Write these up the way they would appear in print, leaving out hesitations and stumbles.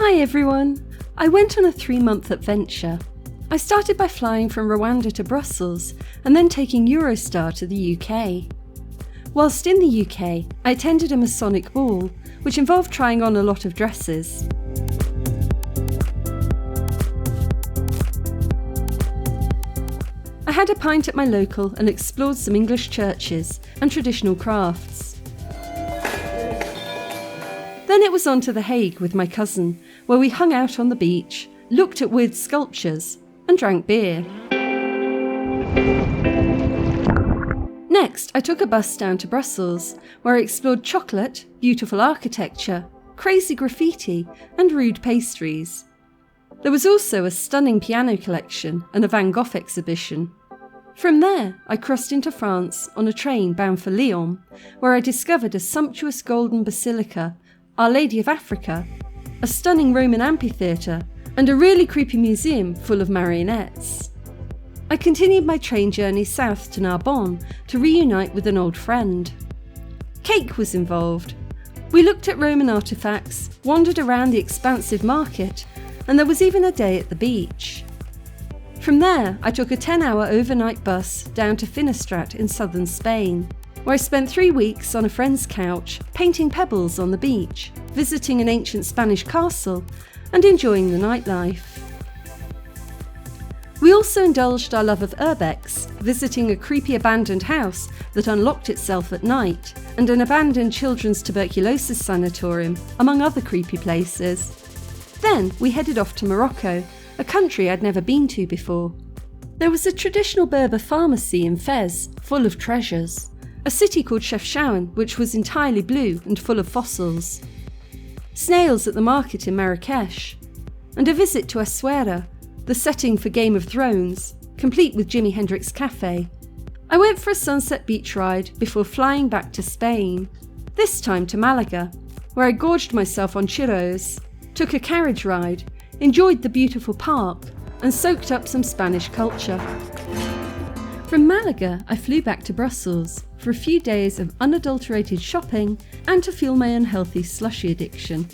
Hi everyone! I went on a 3-month adventure. I started by flying from Rwanda to Brussels and then taking Eurostar to the UK. Whilst in the UK, I attended a Masonic ball, which involved trying on a lot of dresses. I had a pint at my local and explored some English churches and traditional crafts. Then it was on to The Hague with my cousin, where we hung out on the beach, looked at weird sculptures, and drank beer. Next, I took a bus down to Brussels, where I explored chocolate, beautiful architecture, crazy graffiti, and rude pastries. There was also a stunning piano collection and a Van Gogh exhibition. From there, I crossed into France on a train bound for Lyon, where I discovered a sumptuous golden basilica, Our Lady of Africa, a stunning Roman amphitheatre, and a really creepy museum full of marionettes. I continued my train journey south to Narbonne to reunite with an old friend. Cake was involved. We looked at Roman artefacts, wandered around the expansive market, and there was even a day at the beach. From there, I took a 10-hour overnight bus down to Finestrat in southern Spain, where I spent 3 weeks on a friend's couch, painting pebbles on the beach, visiting an ancient Spanish castle, and enjoying the nightlife. We also indulged our love of urbex, visiting a creepy abandoned house that unlocked itself at night, and an abandoned children's tuberculosis sanatorium, among other creepy places. Then we headed off to Morocco, a country I'd never been to before. There was a traditional Berber pharmacy in Fez, full of treasures, a city called Chefchaouen, which was entirely blue and full of fossils, snails at the market in Marrakesh, and a visit to Essaouira, the setting for Game of Thrones, complete with Jimi Hendrix Cafe. I went for a sunset beach ride before flying back to Spain, this time to Malaga, where I gorged myself on churros, took a carriage ride, enjoyed the beautiful park, and soaked up some Spanish culture. From Malaga, I flew back to Brussels for a few days of unadulterated shopping and to fuel my unhealthy slushy addiction.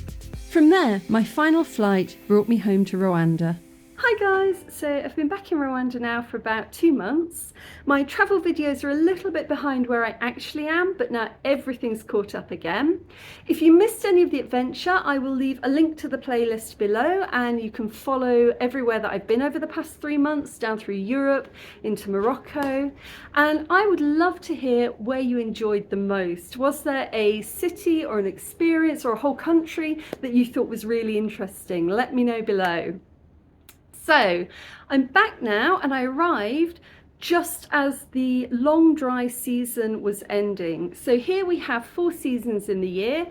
From there, my final flight brought me home to Rwanda. Hi guys, so I've been back in Rwanda now for about 2 months. My travel videos are a little bit behind where I actually am, but now everything's caught up again. If you missed any of the adventure, I will leave a link to the playlist below and you can follow everywhere that I've been over the past 3 months, down through Europe, into Morocco. And I would love to hear where you enjoyed the most. Was there a city or an experience or a whole country that you thought was really interesting? Let me know below. So I'm back now and I arrived just as the long dry season was ending. So here we have 4 seasons in the year.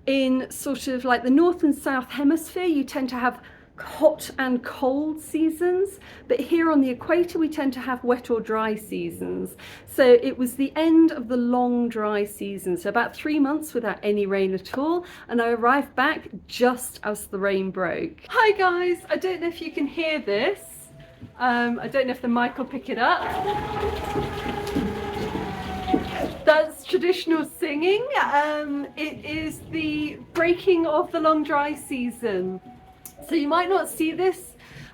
In sort of like the north and south hemisphere, you tend to have hot and cold seasons, but here on the equator we tend to have wet or dry seasons. So it was the end of the long dry season, so about 3 months without any rain at all, and I arrived back just as the rain broke. Hi guys, I don't know if you can hear this. I don't know if the mic will pick it up. That's traditional singing. It is the breaking of the long dry season. So you might not see this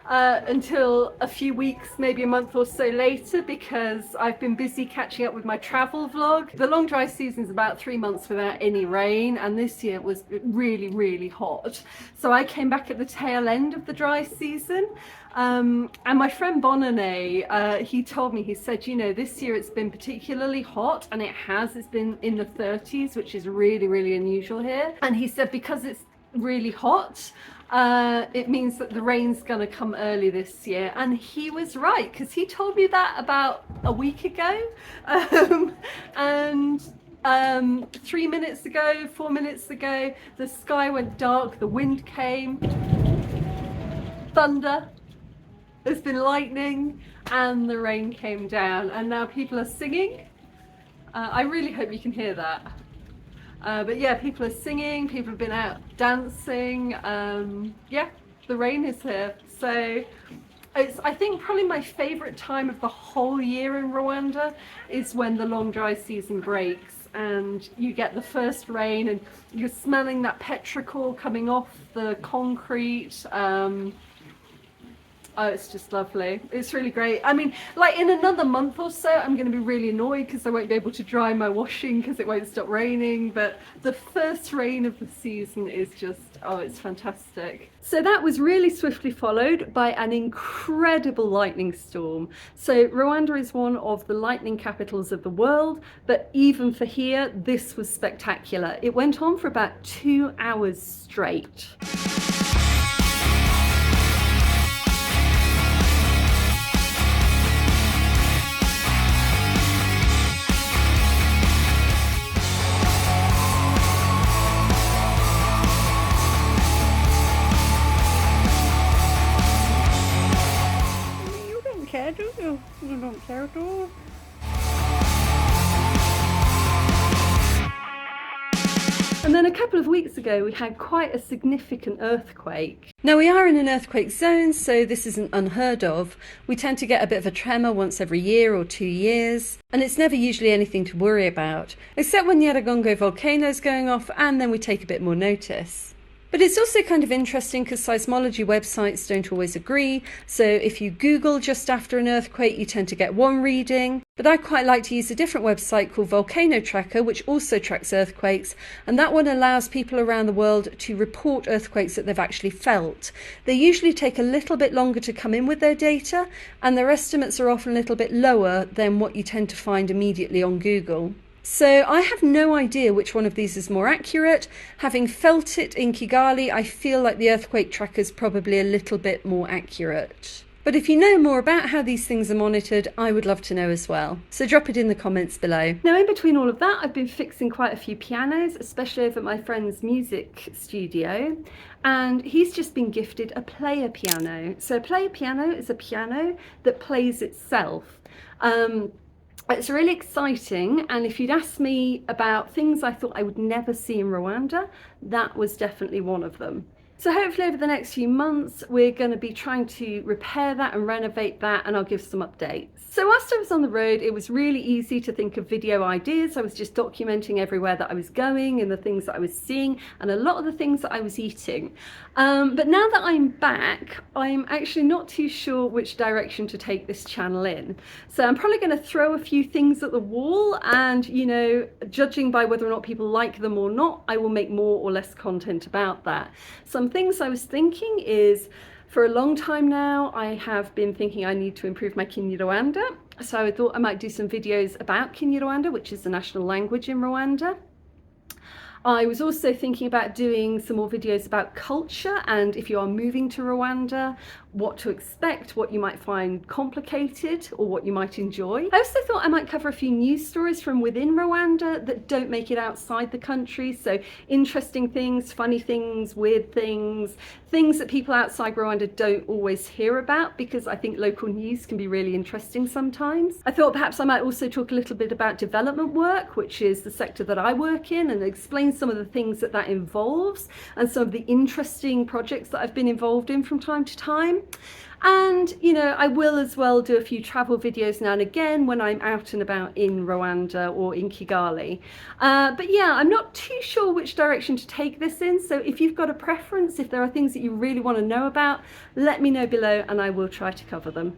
until a few weeks, maybe a month or so later, because I've been busy catching up with my travel vlog. The long dry season is about 3 months without any rain, and this year was really, really hot. So I came back at the tail end of the dry season. And my friend Bonane, he told me, he said, you know, this year it's been particularly hot, and it's been in the 30s, which is really, really unusual here. And he said because it's really hot, it means that the rain's gonna come early this year, and he was right, because he told me that about a week ago. 3 minutes ago, 4 minutes ago, the sky went dark, the wind came, thunder, there's been lightning, and the rain came down, and now people are singing. I really hope you can hear that. But yeah, people are singing, people have been out dancing. Yeah, the rain is here. So it's, I think, probably my favourite time of the whole year in Rwanda is when the long dry season breaks. and you get the first rain and you're smelling that petrichor coming off the concrete. Oh, it's just lovely. It's really great. I mean, like in another month or so, I'm going to be really annoyed because I won't be able to dry my washing because it won't stop raining. But the first rain of the season is just, oh, it's fantastic. So that was really swiftly followed by an incredible lightning storm. So Rwanda is one of the lightning capitals of the world, but even for here, this was spectacular. It went on for about 2 hours straight. You don't care at all. And then a couple of weeks ago we had quite a significant earthquake. Now we are in an earthquake zone, so this isn't unheard of. We tend to get a bit of a tremor once every year or 2 years, and it's never usually anything to worry about, except when Nyiragongo volcano is going off, and then we take a bit more notice. But it's also kind of interesting because seismology websites don't always agree. So if you Google just after an earthquake, you tend to get one reading. But I quite like to use a different website called Volcano Tracker, which also tracks earthquakes. And that one allows people around the world to report earthquakes that they've actually felt. They usually take a little bit longer to come in with their data, and their estimates are often a little bit lower than what you tend to find immediately on Google. So I have no idea which one of these is more accurate. Having felt it in Kigali, I feel like the earthquake tracker is probably a little bit more accurate. But if you know more about how these things are monitored, I would love to know as well. So drop it in the comments below. Now, in between all of that, I've been fixing quite a few pianos, especially over at my friend's music studio. And he's just been gifted a player piano. So a player piano is a piano that plays itself. It's really exciting, and if you'd asked me about things I thought I would never see in Rwanda, that was definitely one of them. So hopefully over the next few months, we're going to be trying to repair that and renovate that, and I'll give some updates. So whilst I was on the road, it was really easy to think of video ideas. I was just documenting everywhere that I was going and the things that I was seeing and a lot of the things that I was eating. But now that I'm back, I'm actually not too sure which direction to take this channel in. So I'm probably going to throw a few things at the wall and, you know, judging by whether or not people like them or not, I will make more or less content about that. Some things I was thinking is, for a long time now, I have been thinking I need to improve my Kinyarwanda. So I thought I might do some videos about Kinyarwanda, which is the national language in Rwanda. I was also thinking about doing some more videos about culture, and if you are moving to Rwanda, what to expect, what you might find complicated or what you might enjoy. I also thought I might cover a few news stories from within Rwanda that don't make it outside the country. So interesting things, funny things, weird things, things that people outside Rwanda don't always hear about, because I think local news can be really interesting sometimes. I thought perhaps I might also talk a little bit about development work, which is the sector that I work in, and explain some of the things that that involves and some of the interesting projects that I've been involved in from time to time. And, you know, I will as well do a few travel videos now and again when I'm out and about in Rwanda or in Kigali. But yeah, I'm not too sure which direction to take this in. So if you've got a preference, if there are things that you really want to know about, let me know below and I will try to cover them.